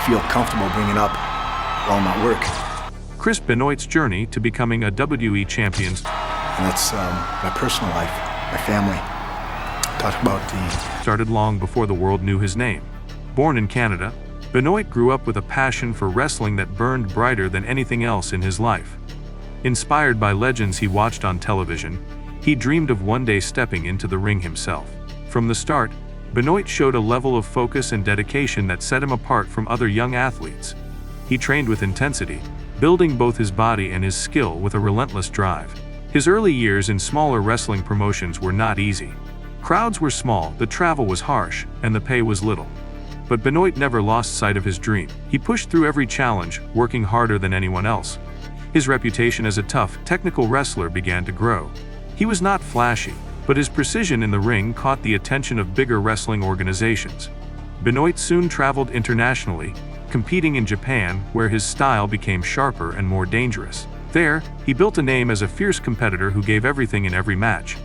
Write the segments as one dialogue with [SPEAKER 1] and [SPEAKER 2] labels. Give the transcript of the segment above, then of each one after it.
[SPEAKER 1] feel comfortable bringing up while I'm at work.
[SPEAKER 2] Chris Benoit's journey to becoming a WWE champion.
[SPEAKER 1] And that's my personal life, my family. Talk about
[SPEAKER 2] started long before the world knew his name. Born in Canada, Benoit grew up with a passion for wrestling that burned brighter than anything else in his life. Inspired by legends he watched on television, he dreamed of one day stepping into the ring himself. From the start, Benoit showed a level of focus and dedication that set him apart from other young athletes. He trained with intensity, building both his body and his skill with a relentless drive. His early years in smaller wrestling promotions were not easy. Crowds were small, the travel was harsh, and the pay was little. But Benoit never lost sight of his dream. He pushed through every challenge, working harder than anyone else. His reputation as a tough, technical wrestler began to grow. He was not flashy, but his precision in the ring caught the attention of bigger wrestling organizations. Benoit soon traveled internationally, competing in Japan, where his style became sharper and more dangerous. There, he built a name as a fierce competitor who gave everything in every match.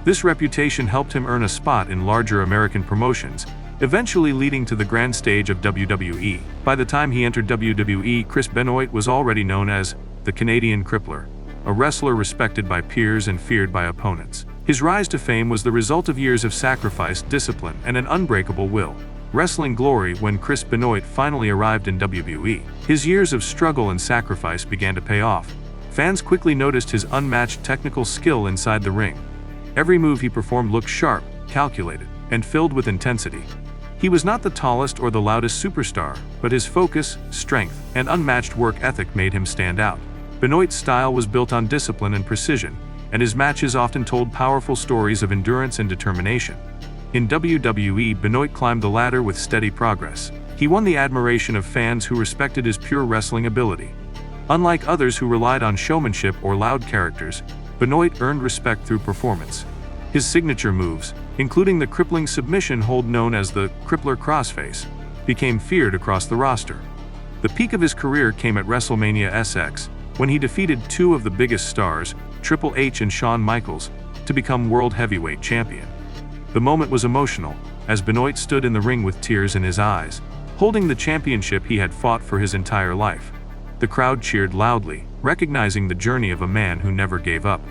[SPEAKER 2] This reputation helped him earn a spot in larger American promotions, eventually leading to the grand stage of WWE. By the time he entered WWE, Chris Benoit was already known as the Canadian Crippler, a wrestler respected by peers and feared by opponents. His rise to fame was the result of years of sacrifice, discipline, and an unbreakable will. Wrestling glory when Chris Benoit finally arrived in WWE. His years of struggle and sacrifice began to pay off. Fans quickly noticed his unmatched technical skill inside the ring. Every move he performed looked sharp, calculated, and filled with intensity. He was not the tallest or the loudest superstar, but his focus, strength, and unmatched work ethic made him stand out. Benoit's style was built on discipline and precision, and his matches often told powerful stories of endurance and determination. In WWE, Benoit climbed the ladder with steady progress. He won the admiration of fans who respected his pure wrestling ability. Unlike others who relied on showmanship or loud characters, Benoit earned respect through performance. His signature moves, including the crippling submission hold known as the Crippler Crossface, became feared across the roster. The peak of his career came at WrestleMania SX, when he defeated two of the biggest stars, Triple H and Shawn Michaels, to become World Heavyweight Champion. The moment was emotional, as Benoit stood in the ring with tears in his eyes, holding the championship he had fought for his entire life. The crowd cheered loudly, recognizing the journey of a man who never gave up.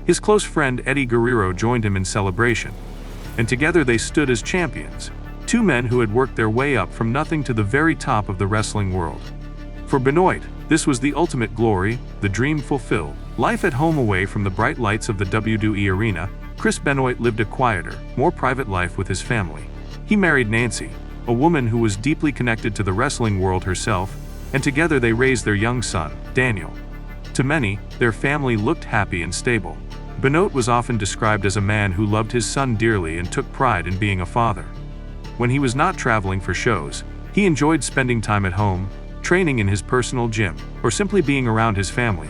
[SPEAKER 2] His close friend Eddie Guerrero joined him in celebration, and together they stood as champions, two men who had worked their way up from nothing to the very top of the wrestling world. For Benoit, this was the ultimate glory, the dream fulfilled. Life at home away from the bright lights of the WWE arena, Chris Benoit lived a quieter, more private life with his family. He married Nancy, a woman who was deeply connected to the wrestling world herself, and together they raised their young son, Daniel. To many, their family looked happy and stable. Benoit was often described as a man who loved his son dearly and took pride in being a father. When he was not traveling for shows, he enjoyed spending time at home, training in his personal gym, or simply being around his family.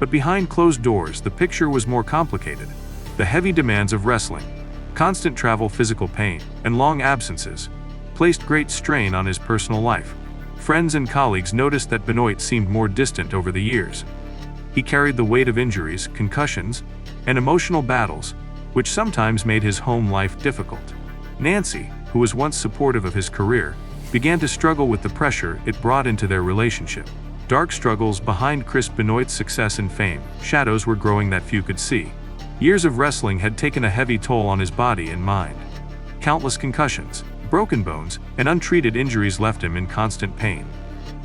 [SPEAKER 2] But behind closed doors, the picture was more complicated. The heavy demands of wrestling, constant travel, physical pain, and long absences placed great strain on his personal life. Friends and colleagues noticed that Benoit seemed more distant over the years. He carried the weight of injuries, concussions, and emotional battles, which sometimes made his home life difficult. Nancy, who was once supportive of his career, began to struggle with the pressure it brought into their relationship. Dark struggles behind Chris Benoit's success and fame, shadows were growing that few could see. Years of wrestling had taken a heavy toll on his body and mind. Countless concussions, broken bones, and untreated injuries left him in constant pain.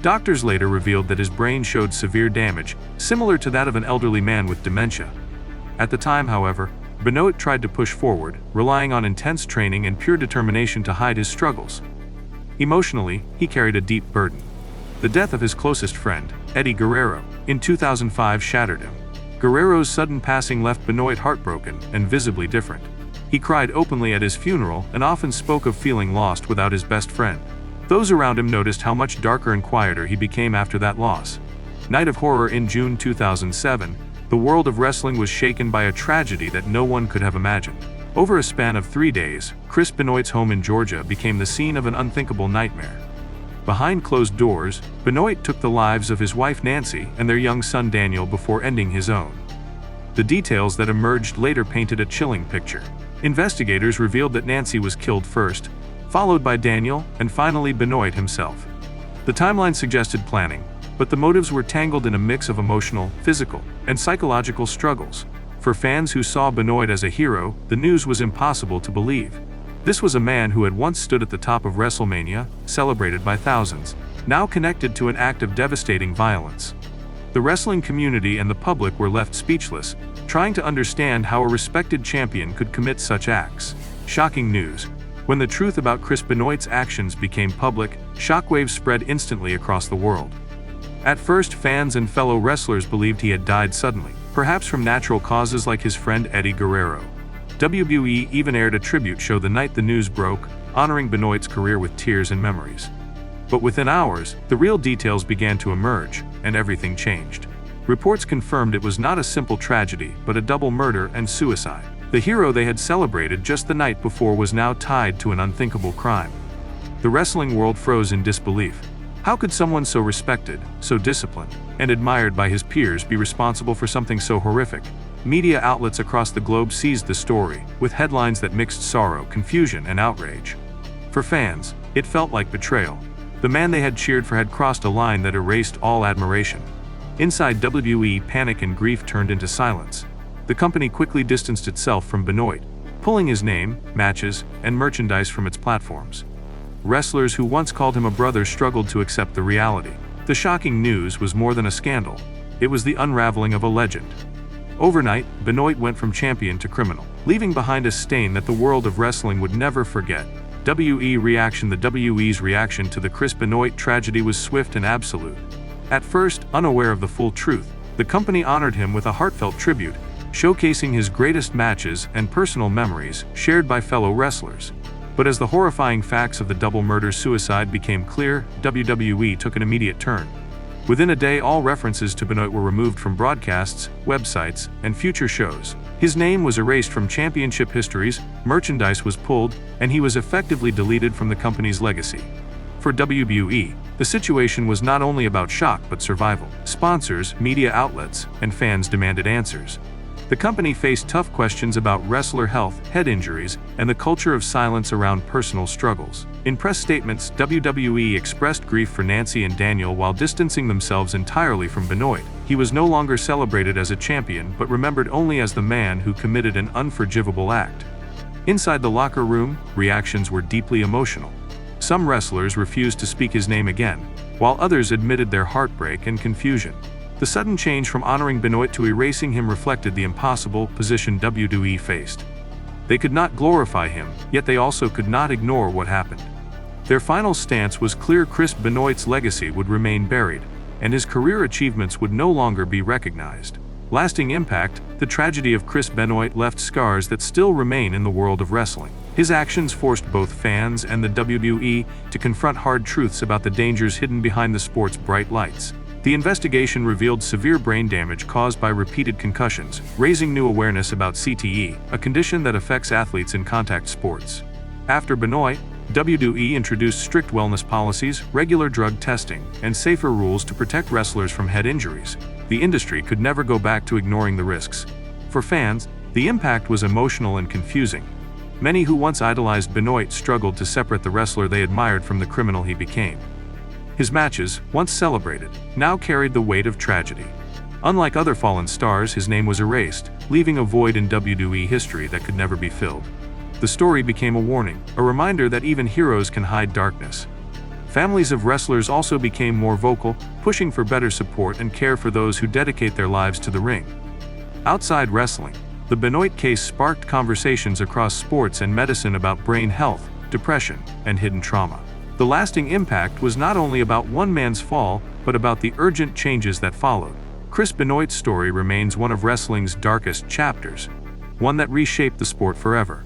[SPEAKER 2] Doctors later revealed that his brain showed severe damage, similar to that of an elderly man with dementia. At the time, however, Benoit tried to push forward, relying on intense training and pure determination to hide his struggles. Emotionally, he carried a deep burden. The death of his closest friend, Eddie Guerrero, in 2005 shattered him. Guerrero's sudden passing left Benoit heartbroken and visibly different. He cried openly at his funeral and often spoke of feeling lost without his best friend. Those around him noticed how much darker and quieter he became after that loss. Night of Horror in June 2007, the world of wrestling was shaken by a tragedy that no one could have imagined. Over a span of 3 days, Chris Benoit's home in Georgia became the scene of an unthinkable nightmare. Behind closed doors, Benoit took the lives of his wife Nancy and their young son Daniel before ending his own. The details that emerged later painted a chilling picture. Investigators revealed that Nancy was killed first, followed by Daniel, and finally Benoit himself. The timeline suggested planning, but the motives were tangled in a mix of emotional, physical, and psychological struggles. For fans who saw Benoit as a hero, the news was impossible to believe. This was a man who had once stood at the top of WrestleMania, celebrated by thousands, now connected to an act of devastating violence. The wrestling community and the public were left speechless, trying to understand how a respected champion could commit such acts. Shocking news. When the truth about Chris Benoit's actions became public, shockwaves spread instantly across the world. At first, fans and fellow wrestlers believed he had died suddenly, perhaps from natural causes like his friend Eddie Guerrero. WWE even aired a tribute show the night the news broke, honoring Benoit's career with tears and memories. But within hours, the real details began to emerge, and everything changed. Reports confirmed it was not a simple tragedy, but a double murder and suicide. The hero they had celebrated just the night before was now tied to an unthinkable crime. The wrestling world froze in disbelief. How could someone so respected, so disciplined, and admired by his peers be responsible for something so horrific? Media outlets across the globe seized the story, with headlines that mixed sorrow, confusion, and outrage. For fans, it felt like betrayal. The man they had cheered for had crossed a line that erased all admiration. Inside WWE, panic and grief turned into silence. The company quickly distanced itself from Benoit, pulling his name, matches, and merchandise from its platforms. Wrestlers who once called him a brother struggled to accept the reality. The shocking news was more than a scandal. It was the unraveling of a legend. Overnight, Benoit went from champion to criminal, leaving behind a stain that the world of wrestling would never forget. WWE's reaction to the Chris Benoit tragedy was swift and absolute. At first, unaware of the full truth, the company honored him with a heartfelt tribute, showcasing his greatest matches and personal memories shared by fellow wrestlers. But as the horrifying facts of the double murder-suicide became clear, WWE took an immediate turn. Within a day, all references to Benoit were removed from broadcasts, websites, and future shows. His name was erased from championship histories, merchandise was pulled, and he was effectively deleted from the company's legacy. For WWE, the situation was not only about shock but survival. Sponsors, media outlets, and fans demanded answers. The company faced tough questions about wrestler health, head injuries, and the culture of silence around personal struggles. In press statements, WWE expressed grief for Nancy and Daniel while distancing themselves entirely from Benoit. He was no longer celebrated as a champion but remembered only as the man who committed an unforgivable act. Inside the locker room, reactions were deeply emotional. Some wrestlers refused to speak his name again, while others admitted their heartbreak and confusion. The sudden change from honoring Benoit to erasing him reflected the impossible position WWE faced. They could not glorify him, yet they also could not ignore what happened. Their final stance was clear: Chris Benoit's legacy would remain buried, and his career achievements would no longer be recognized. Lasting impact, the tragedy of Chris Benoit left scars that still remain in the world of wrestling. His actions forced both fans and the WWE to confront hard truths about the dangers hidden behind the sport's bright lights. The investigation revealed severe brain damage caused by repeated concussions, raising new awareness about CTE, a condition that affects athletes in contact sports. After Benoit, WWE introduced strict wellness policies, regular drug testing, and safer rules to protect wrestlers from head injuries. The industry could never go back to ignoring the risks. For fans, the impact was emotional and confusing. Many who once idolized Benoit struggled to separate the wrestler they admired from the criminal he became. His matches, once celebrated, now carried the weight of tragedy. Unlike other fallen stars, his name was erased, leaving a void in WWE history that could never be filled. The story became a warning, a reminder that even heroes can hide darkness. Families of wrestlers also became more vocal, pushing for better support and care for those who dedicate their lives to the ring. Outside wrestling, the Benoit case sparked conversations across sports and medicine about brain health, depression, and hidden trauma. The lasting impact was not only about one man's fall, but about the urgent changes that followed. Chris Benoit's story remains one of wrestling's darkest chapters, one that reshaped the sport forever.